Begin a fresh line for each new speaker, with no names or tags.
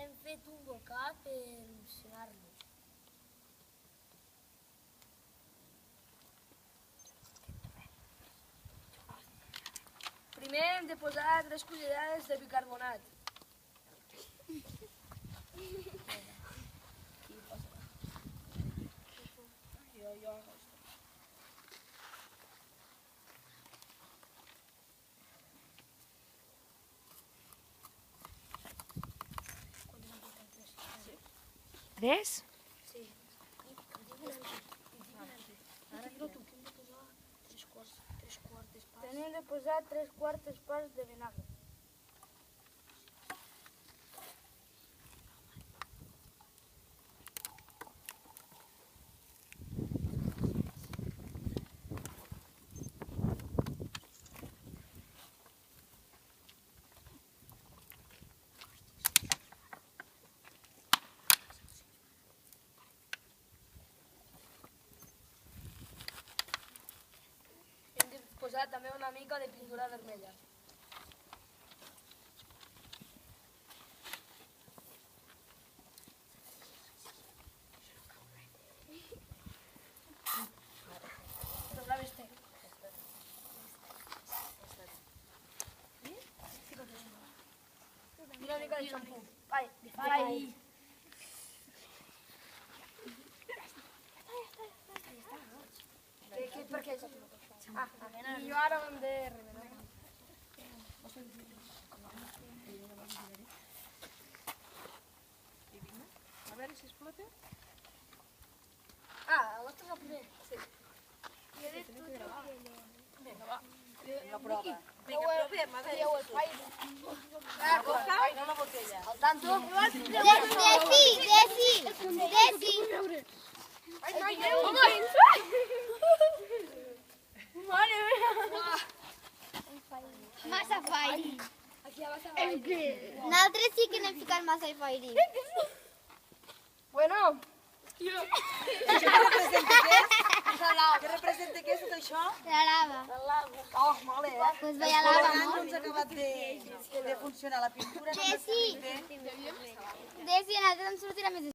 hem fet un volcà per il·lusionar-lo. Primer hem de posar 3 cullerades de bicarbonat.
Tres?
Sí. Ara digue tu, que hem de posar 3 quartes parts.
Tenim de posar 3 quartes parts de vinagre.
Hem de posar també una mica de pintura vermella. I una mica de xampú. Ai. Per què? I jo ara ho hem de remenar.
A veure si explota.
El nostre és el primer. Sí.
Vinga, va.
Vinga, prova.
Vinga, provem, a veure. No la botella.
Al tanto.
Desi!
Massa fairi.
Aquí ja va ser.
Nosaltres sí que n'hem ficat massa fairi.
Bueno.
Això què representa què és? Què representa què és tot això?
La lava.
Oh, molt bé,
Pues vaya lava.
No ens ha acabat de funcionar la pintura.
Desi, nosaltres ens sortirà més